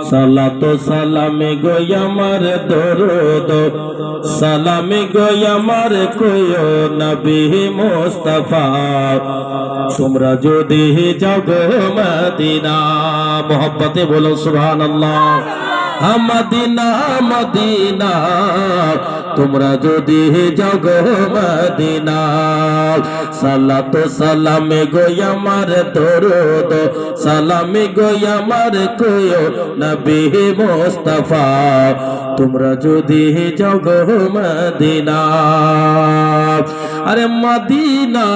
সালাতো সালামে গো আমার দরুদ সালামে গো আমার কইও নবী মুস্তাফা তোমরা যদি যাও গো মদিনা মোহব্বতে বলো সুবহানাল্লাহ মদিনা মদিনা তোমরা যদি যাও গো মদিনা সালাতো সালামে গো আমার দরুদ সালামে গো আমার কইও নবী মুস্তাফা তোমরা যদি যাও গো মদিনা আরে মদিনা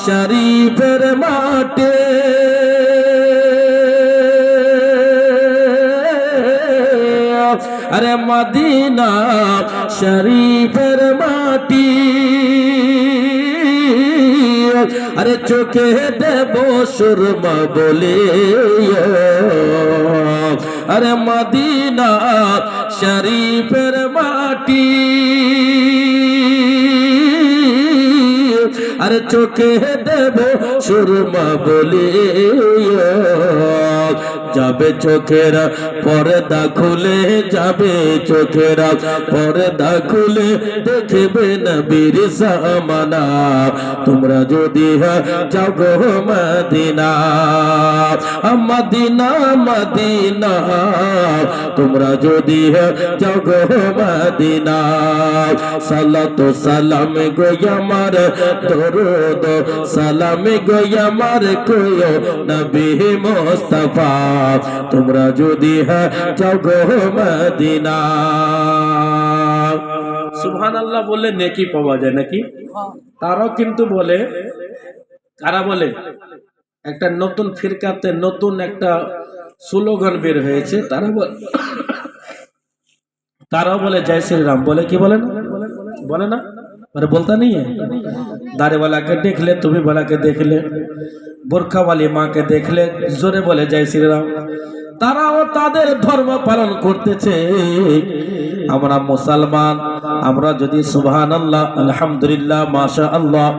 শরীফের মাঠে আরে মদিনা শরীফের মাটি আরে চোখে দেব সুরমা বলে আরে মদিনা শরীফের মাটি আরে চোখে দেব সুরমা বলে যাবে চোখেরা পর্দা খুলে যাবে চোখেরা পর্দা খুলে দেখবে নবীর জামানা তোমরা যদি যাও গো মদিনা মদিনা মদিনা তোমরা যদি যাও গো মদিনা সালাতো সালাম গো আমার দরুদ সালাম গো আমার কইও নবী মুস্তাফা তোমরা যদি যাও গো মদিনা সুবহানাল্লাহ বলে নেকি পাওয়া যায় নাকি তারাও কিন্তু বলে কারা বলে একটা নতুন ফিরকাতে নতুন একটা স্লোগান বের হয়েছে তারাও বলে জয় শ্রীরাম বলে কি বলে না বলে না মানে বলता नहीं है दाढ़ी वाला के देख ले तुम्हें वाला के देख ले बुरखा वाली माँ के देख ले जोरे बोले जय श्री राम তারাও তাদের ধর্ম পালন করতেছে আমরা মুসলমান আমরা যদি সুবহানাল্লাহ আলহামদুলিল্লাহ মাশাআল্লাহ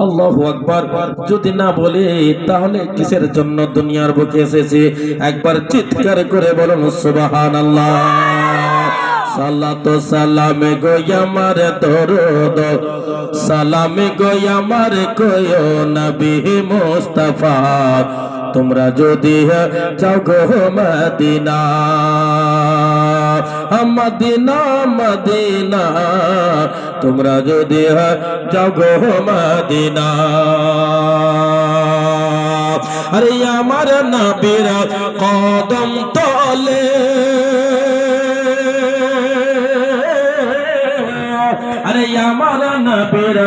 আল্লাহু আকবার যদি না বলি তাহলে কিসের জন্য দুনিয়ার বুকে এসেছি একবার চিৎকার করে বলুন সুবহানাল্লাহ সালাতো সালামে গো আমার দরুদ সালামে গো আমার কইও নবী মুস্তাফা তোমরা যদি যাও গো মদিনা মদিনা মদিনা তোমরা যদি যাও গো মদিনা আরে আমার নবীর কদম তলে আরে আমার নবীর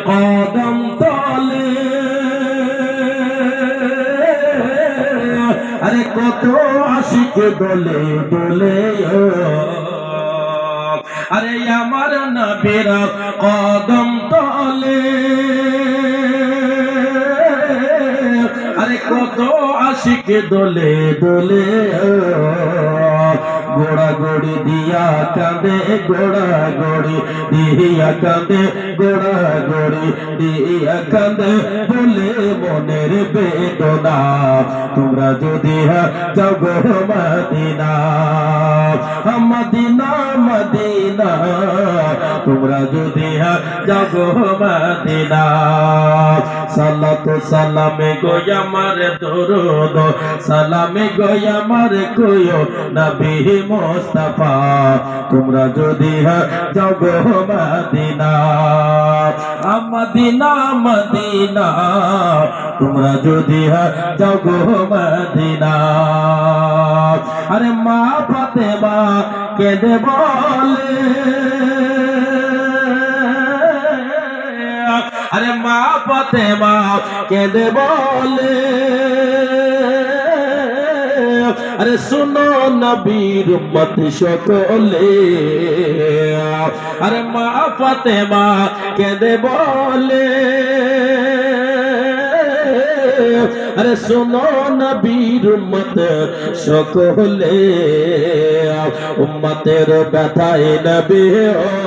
কদম তলে আরে কত আশিক দোলে দোলে আরে আমার নবীর কদম তলে আরে কত আশিক দোলে দোলে গোড়া গড়ি দিয়া কাঁদে গোড়া গড়ি দিয়া কাঁদে গোড়া গড়ি দিয়া কাঁদে বলে মনের বেদনা তোমরা যদি যাও গো মদিনা মদিনা মদিনা তোমরা যদি যাও গো মদিনা সালাতো সালামে গো আমার দরুদ সালামে গো আমার কইও নবী মুস্তাফা তোমরা যদি যাও গো মদিনা মদিনা মদিনা তোমরা যদি যাও গো মদিনা আরে মা ফাতেমা কেঁদে বলে আরে মা ফাতেমা কেঁদে বলে আরে শুনো নবীর উম্মত সকলে আরে মা ফাতেমা কেঁদে বলে আরে শোনো নবীর উম্মত সকলে উম্মতের ব্যথায় নবী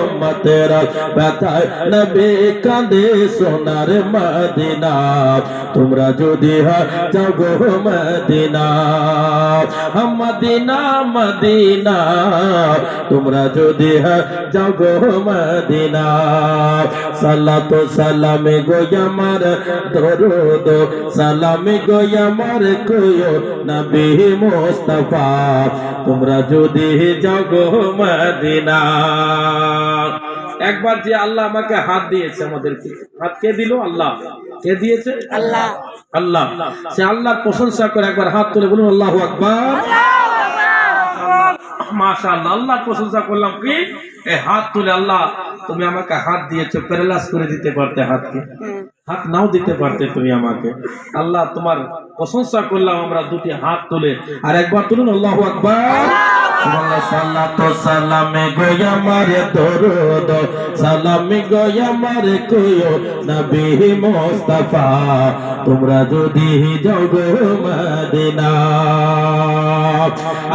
উম্মতের ব্যথায় নবী কাঁদে সোনার মদিনা তোমরা যদি যাও গো মদিনা মদিনা মদিনা তোমরা যদি যাও গো মদিনা সালাত সালামে গো আমার দরুদ সালামে গো আমার কইও নবী মুস্তাফা তোমরা যদি যাও গো মদিনা একবার যে আল্লাহ আমাকে হাত দিয়েছে আমাদেরকে হাত কে দিল আল্লাহ কে দিয়েছে আল্লাহ আল্লাহ সে আল্লাহর প্রশংসা করে একবার হাত তুলে বলুন আল্লাহু আকবার মাশাআল্লাহ আল্লাহর প্রশংসা করলাম কি এই হাত তুলে আল্লাহ তুমি আমাকে হাত দিয়েছো প্যারালাইজ করে দিতে পারতে হাতকে হাত নাও দিতে পারতে তুমি আমাকে আল্লাহ তোমার প্রশংসা করলাম আমরা দুটি হাত তুলে আর একবার তুলুন আল্লাহু আকবার সালাতু সালামে গো আমার দরুদ সালামে গো আমার কইও নবী মুস্তাফা তোমরা যদি যাও গো মদিনা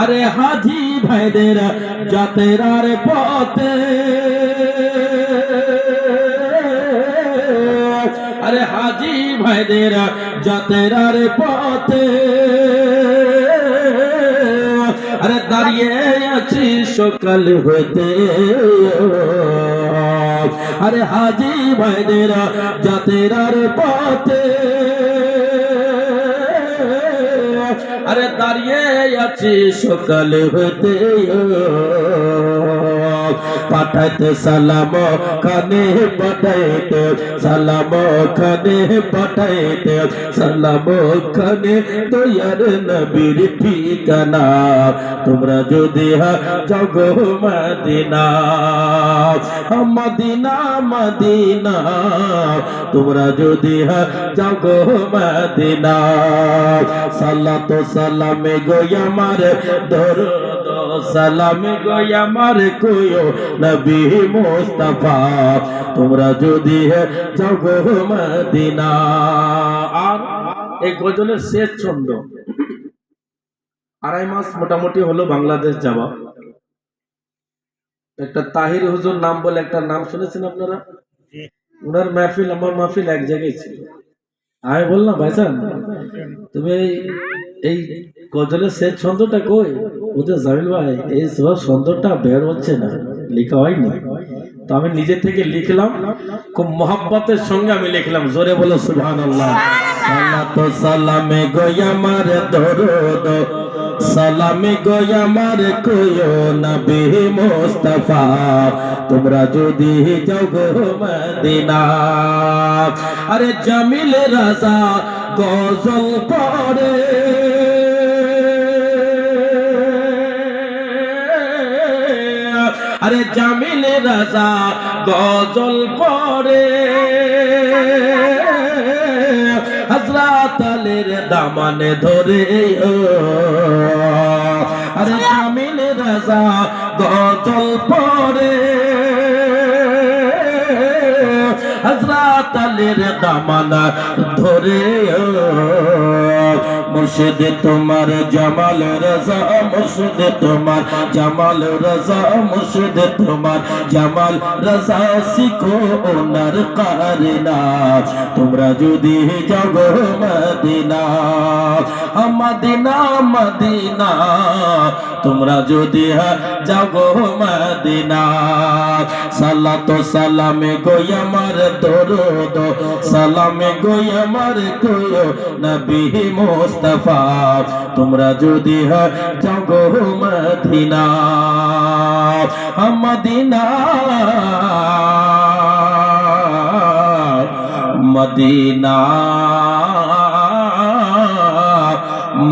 আরে হাজি ভাইদের যাত্রার পথে আরে হাজি ভাইদের যাত্রার পথে আরে দাঁড়িয়ে আছি সকাল হইতে আরে হাজি ভাইদের যাত্রার পথে আরে দাঁড়িয়ে আছি সকাল হইতে পাঠাইতে সালাম খানে পাঠাইতে সালাম খানে পাঠাইতে সালাম খানে দয়ার নবীর ঠিকানা তোমরা যদি যাও গো মদিনা মদিনা মদিনা তোমরা যদি যাও গো মদিনা সালাতু সালামে গো আমার দরুদ সালামে গো আমার কইও নবী মুস্তাফা তোমরা যদি যাও গো মদিনা আর এই গজলের শেষ ছন্দ আড়াই মাস মোটামুটি হলো বাংলাদেশ যাওয়া একটা তাহির হুজুর নাম বলে একটা নাম শুনেছেন আপনারা উনার মাহফিল আমার মাহফিল এক জায়গায় ছিল আমি বললাম ভাইজান তুমি এই গজলের শেষ ছন্দটা কই ওদের জামিল ভাই এই সব ছন্দটা বের হচ্ছে না লেখা হয়নি তো আমি নিজে থেকে লিখলাম খুব মোহাব্বতের সঙ্গে আমি লিখলাম জোরে বলো সুবহানাল্লাহ সালাতু সালামে গো আমার দরুদ সালামে গো আমার কইও নবী মুস্তাফা তোমরা যদি যাও গো মদিনা আরে জামিল রাজা গজল পড়ে আরে জামিল রাজা গজল পড়ে হযরত আলীর দামানে ধরে আরে জামিল রাজা গজল পড়ে হযরত আলীর দামানা ধরে মুর্শিদ তোমার জামাল রাজা মুর্শিদ তোমার জামাল রাজা মুর্শিদ তোমার জামাল রাজা শিখো ওনার কারিনা তোমরা যদি যাও গো মদিনা মদিনা মদিনা তোমরা যদি যাও গো মদিনা সালাতু সালামে গো আমার দরুদ সালামে গো আমার কইও নবী মুস্তাফা তোমরা যদি যাও গো মদিনা মদিনা মদিনা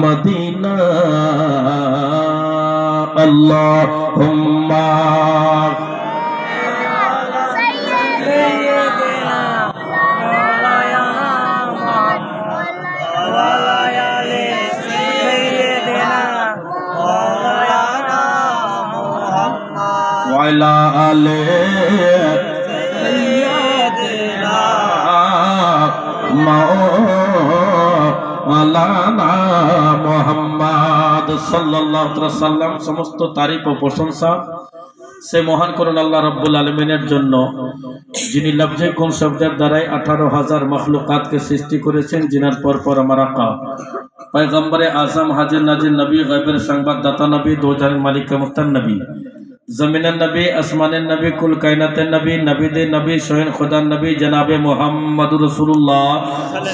মদিনা আল্লাহুম্মা وعلى آل سيدنا مولانا মাওলানা মুহাম্মদ সাল্লাল্লাহু আলাইহি ওয়াসাল্লাম। সমস্ত তারিফ ও প্রশংসা সে মহান করুন আল্লাহ রাব্বুল আলামিনের জন্য, যিনি লফজে কুন শব্দের দ্বারাই 18,000 মখলুকাতকে সৃষ্টি করেছেন। জিনার পর আমার আকা পয়গম্বরে আজম হাজির নাজির নবী, গায়বের সংবাদদাতা নবী, দো জাহানের মালিক মুফতার নবী, জমিনের নবী, আসমানের নবী, কুল কায়নাতের নবী, নবীদের নবী, সোহেন খোদার নবী জনাবে মুহাম্মদুর রাসূলুল্লাহ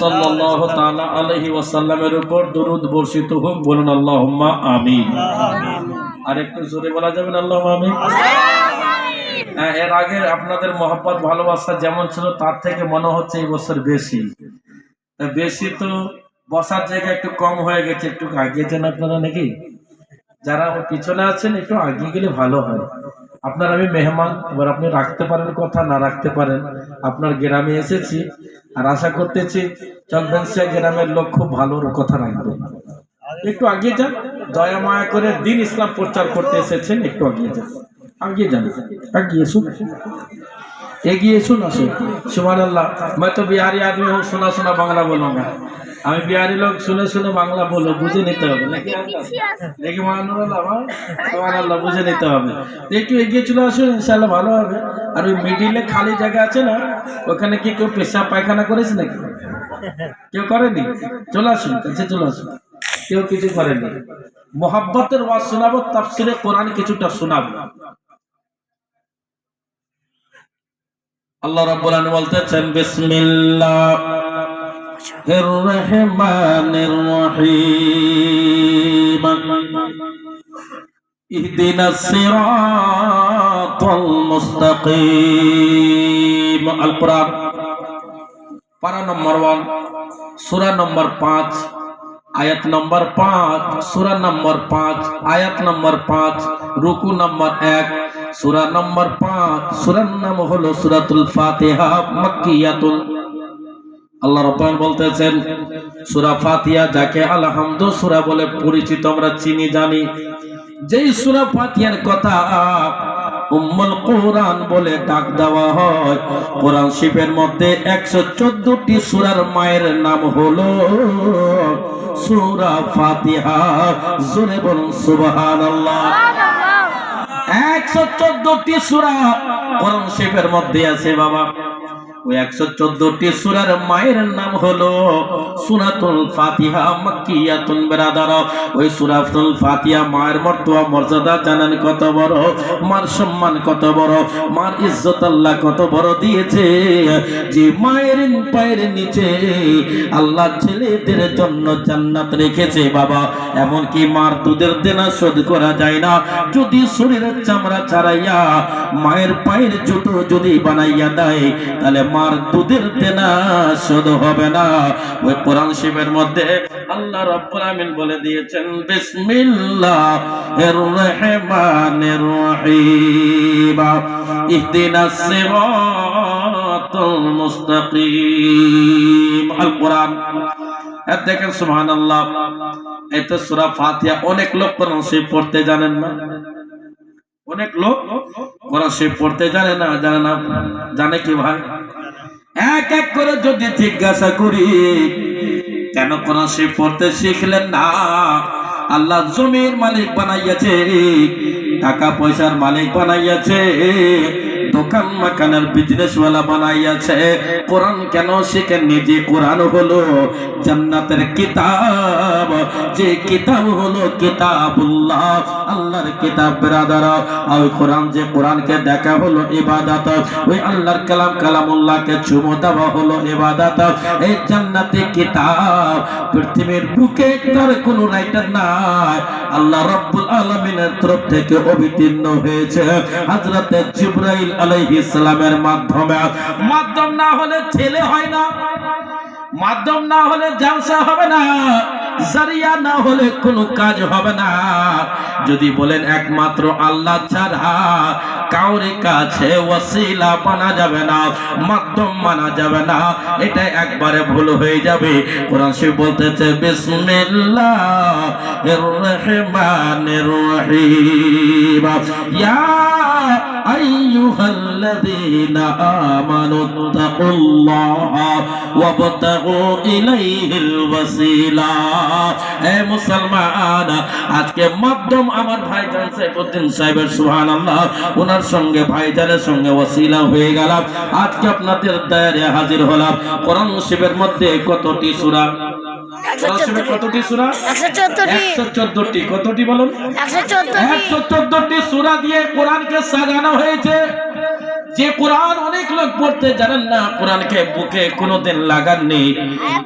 সাল্লাল্লাহু তাআলা আলাইহি ওয়াসাল্লামের উপর দরুদ বর্ষিত হোক। বলুন আল্লাহুম্মা আমিন। আর একটু জোরে বলা যাবে না আল্লাহুম্মা আমিন? এর আগে আপনাদের মহব্বত ভালোবাসা যেমন ছিল তার থেকে মনে হচ্ছে এই বছর বেশি বেশি। তো বসার জায়গা একটু কম হয়ে গেছে, একটু আগিয়ে যান আপনারা নাকি? যারা পিছনে আছেন একটু আগিয়ে গেলে ভালো হয়। আপনার আমি মেহমান, এবার আপনি রাখতে পারেন কথা, না রাখতে পারেন। আপনার গ্রামে এসেছি আর আশা করতেছি চকবেনসিয়া গ্রামের লোক খুব ভালো কথা রাখবে। একটু আগিয়ে যান, দয়া মায়া করে দিন ইসলাম প্রচার করতে এসেছেন, একটু আগিয়ে যান, আগিয়ে যান, আগিয়ে শুন, এগিয়ে শুন, আসুন। সুবহানাল্লাহ। मैं तो बिहारी आदमी हूँ, सुना सुना बांग्ला बोलूंगा। আমি বিহারি লোক, শুনে শুনে বাংলা বলো, বুঝে নিতে হবে নাকি? দেখি সুবহানাল্লাহ, বুঝে নিতে হবে। একটু এগিয়ে চলে আসুন, ইনশাআল্লাহ ভালো হবে। আর ওই মিডিলে খালি জায়গা আছে না, ওখানে কি কেউ পেশাব পায়খানা করেছে নাকি? কেউ করেনি? চলে আসুন, কাছে চলে আসুন। কেউ কিছু করেনি। মোহাব্বতের ওয়াজ শোনাবো, তাফসীরে কোরআন কিছুটা শোনাবো। আল্লাহ রাব্বুল আলামিন বলতেছেন বিসমিল্লাহির রহমানির রহিম ইহদিনাস সিরাতাল মুস্তাকিম। আল কোরআন পারা নম্বর 1, সূরা নম্বর 5, আয়াত নম্বর 5, সূরা নম্বর 5, আয়াত নম্বর 5, রুকু নম্বর 1, সূরা নম্বর 5। সূরার নাম হলো সূরাতুল ফাতিহা, মাক্কিয়াতুল। আল্লাহ রাব্বুল আলামিন বলতেছেন সূরা ফাতিহা, যাকে আলহামদু সূরা বলে পরিচিত, আমরা চিনি জানি। যেই সূরা ফাতিহার কথা উম্মুল কুরআন বলে ডাক দেওয়া হয়, কোরআন শরীফের মধ্যে 114টি সূরার মায়ের নাম হলো সূরা ফাতিহা। জোরে বলুন সুবহানাল্লাহ। 114টি সূরা কোরআন শরীফের মধ্যে আছে বাবা। ওই 114টি সূরার মায়ের নাম হলো সূরাতুল ফাতিহা, মাক্কিয়াতুন। বেরাদারা, ওই সূরাতুল ফাতিহা মায়ের মর্যাদা জানেন কত বড়? মার সম্মান কত বড়? মার ইজ্জত আল্লাহ কত বড় দিয়েছে, যে মায়ের পায়ের নিচে আল্লাহ ছেলেদের জন্য জান্নাত রেখেছে বাবা। এমনকি মার দুধের দেনা শোধ করা যায় না। যদি শরীরের চামড়া ছাড়াইয়া মায়ের পায়ের জুতো যদি বানাইয়া দেয়, তাহলে মার দুধের দেনা শোধ হবে না। ওই কোরআন শরীফের মধ্যে আল্লাহ রাব্বুল আমিন বলে দিয়েছেন বিসমিল্লাহির রহমানির রহিম ইহদিনাস সিরাতাল মুস্তাকিম। আল কোরআন। দেখেন সুবহানাল্লাহ, এটা সূরা ফাতিহা। অনেক লোক কোরআন শরীফ পড়তে জানেন না, অনেক লোক কোরআন শরীফ পড়তে জানে না। জানে না? জানে কি ভাই? এক এক করে যদি জিজ্ঞাসা করি কেন কোরআন শরীফ পড়তে শিখলেন না? আল্লাহ জমির মালিক বানাইয়াছে, টাকা পয়সার মালিক বানাইয়াছে, দোকান মাকানের বিজনেসওয়ালা বানাইয়াছে। কোরআন কেন শিখেননি? যে কোরআন হলো জান্নাতের কিতাব, যে কিতাব হলো কিতাবুল্লাহ, আল্লাহর কিতাব। বেরাদারা, ওই কোরআন, যে কোরআনকে দেখা হলো ইবাদত, ওই আল্লাহর কালাম কালামুল্লাহকে চুমো দেওয়া হলো ইবাদত। এই জান্নাতি কিতাব পৃথিবীর বুকে তার কোনো রাইটার নাই, আল্লাহ রাব্বুল আলামিনের তরফ থেকে অবতীর্ণ হয়েছে হযরতে জিবরাইল আলাইহিস সালামের মাধ্যমে। মাধ্যম না হলে ছেলে হয় না, মাধ্যম না হলে জালসা হবে না, জারিয়া না হলে কোনো কাজ হবে না। যদি বলেন একমাত্র আল্লাহ ছাড়া কাউরে কাছে ওয়াসিলা মানা যাবে না, মাধ্যম মানা যাবে না, এটা একবারে ভুল হয়ে যাবে। কোরআন শরীফ বলতেছে বিসমিল্লাহির রহমানির রহিম ইয়া আইয়ুহাল্লাযীনা আমানুত্তাকুল্লাহা ওয়াবতাগু ইলাইহিল ওয়াসিলা। এ মুসলমান, আজকে মাধ্যম আমার ভাইজান সাইফুদ্দিন সাহেবের সুবহানাল্লাহ, ওনার সঙ্গে ভাইজানের সঙ্গে ওয়াসিলা হয়ে গেলাম। আজকে আপনাদের দায়রে হাজির হলাম। কোরআন শরীফের মধ্যে কতটি সূরা? কতটি সূরা? 114টি। কতটি বলুন? 114টি সূরা দিয়ে কোরআনকে সাজানো হয়েছে। যে কোরআন অনেক লোক পড়তে জানেন না, কোরআনকে বুকে কোনোদিন লাগাননি।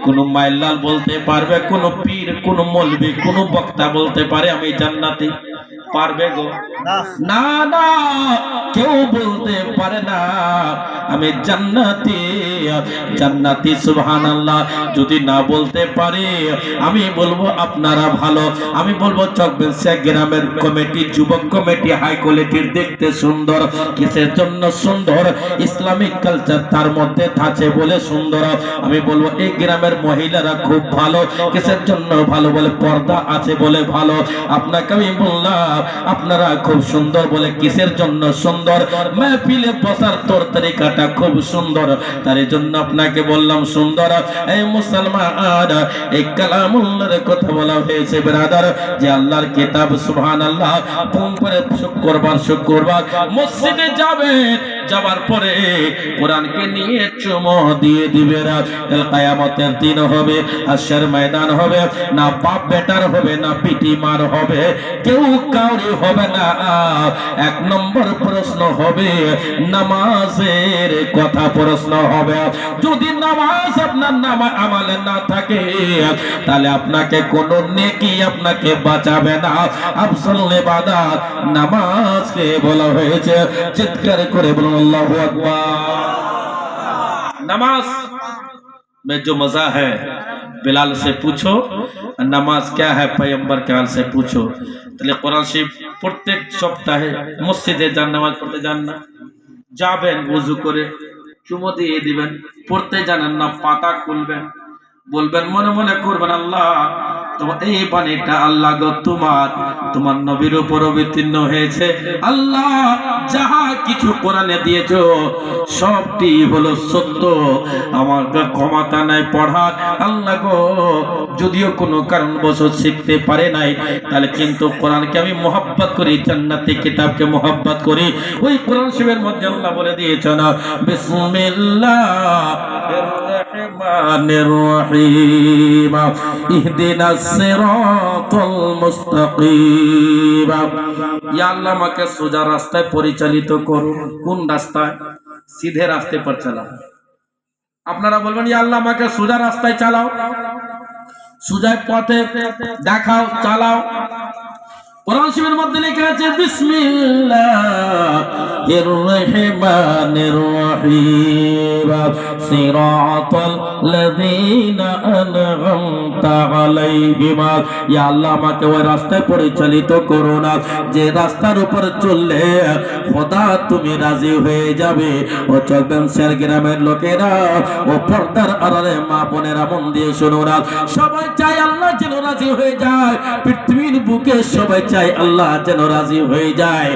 কোন মাইলাল বলতে পারবে, কোন পীর, কোন মৌলবি, কোন বক্তা বলতে পারে আমি জান্নাতি? পারবে গো? না না, কেউ বলতে পারে না আমি জান্নাতি। জান্নাতি সুবহানাল্লাহ যদি না বলতে পারে, আমি বলবো আপনারা ভালো। আমি বলবো চকবেলসিয়া গ্রামের কমিটি, যুবক কমিটি হাই কোয়ালিটির, দেখতে সুন্দর। কিসের জন্য সুন্দর? ইসলামিক কালচার তার মধ্যে আছে বলে সুন্দর। আমি বলবো এই গ্রামের মহিলারা খুব ভালো। কিসের জন্য ভালো? বলে পর্দা আছে বলে ভালো। আপনাকে আমি বললাম আপনারা খুব সুন্দর বলে কিসের জন্য সুন্দর? মাহফিলে বসার তোর তরিকাটা খুব সুন্দর, তার জন্য আপনাকে বললাম সুন্দর। এই মুসলমান, এই কালামুল্লাহর কথা বলা হয়েছে ব্রাদার, যে আল্লাহর কিতাব সুবহানাল্লাহ। পরে শুক্রবার মসজিদে যাবেন, যাবার পরে কোরআনকে নিয়ে চুমো দিয়ে দিবেন। কিয়ামতের দিন হবে, হাসরের ময়দান হবে, না বাপ বেটার হবে, না পিটি মার হবে, কেউ কাউরি হবে না। এক নম্বর প্রশ্ন হবে নামাজের কথা প্রশ্ন হবে। যদি নামাজ আপনার আমলে না থাকে, তাহলে আপনাকে কোন নেকি আপনাকে বাঁচাবে না। আফজল ইবাদত নামাজকে বলা হয়েছে। চিৎকার করে বলুন আল্লাহু আকবার। नमाज में जो मजा है बिलाल से पूछो, नमाज क्या है पैगंबर के हाल से पूछो। তাহলে কোরআন শরীফ প্রত্যেক সপ্তাহে মসজিদে যান, নামাজ পড়তে যান না? যাবেন, ওযু করে চুমো দিয়ে দিবেন। পড়তে জানেন না, পাতা খুলবেন, বলবেন মনে মনে করবেন আল্লাহ তোমার এই বাণীটা আল্লাহ গো তোমার নবীর উপর অবতীর্ণ হয়েছে। আল্লাহ যাহা কিছু কোরআনে দিয়েছো সবটি হলো সত্য, আমার ক্ষমতা নাই পড়ার। আল্লাহ গো যদিও কোনো কারণবশত শিখতে পারে নাই, তাহলে কিন্তু কোরআনকে আমি মহব্বত করি, জান্নাতি কিতাবকে মহব্বত করি। ওই কোরআন শরীফের মধ্যে আল্লাহ বলে দিয়েছেন না, বিসমিল্লাহির রহমানির রহিম ইহদিনাস সিরাতাল মুস্তাকিম। ইয়া আল্লাহ আমাকে সোজা রাস্তায় পরিচালিত করুন। কোন রাস্তায়? সিধে রাস্তায় पर চালাও। আপনারা বলবেন ইয়া আল্লাহ আমাকে সোজা রাস্তায় চালাও, সোজা পথে দেখাও, চালাও। কোরআন শরীফের মধ্যে লেখা আছে বিসমিল্লাহির রহমানির রহিম সিরাতাল লাযীনা আন'আমতা আলাইহিম। ইয়া আল্লাহ আমাকে ওই রাস্তায় পরিচালিত করো না যে রাস্তার উপর চললে খোদা তুমি রাজি হয়ে যাবে। ও চকবেলসিয়া গ্রামের লোকেরা, ও পর্দার আড়ালে মা বোনেরা, মন দিয়ে শোনো না। সবাই চায় আল্লাহ যেন রাজি হয়ে যায়। পৃথিবীর বুকে সবাই চায় আল্লাহ যেন রাজি হয়ে যায়।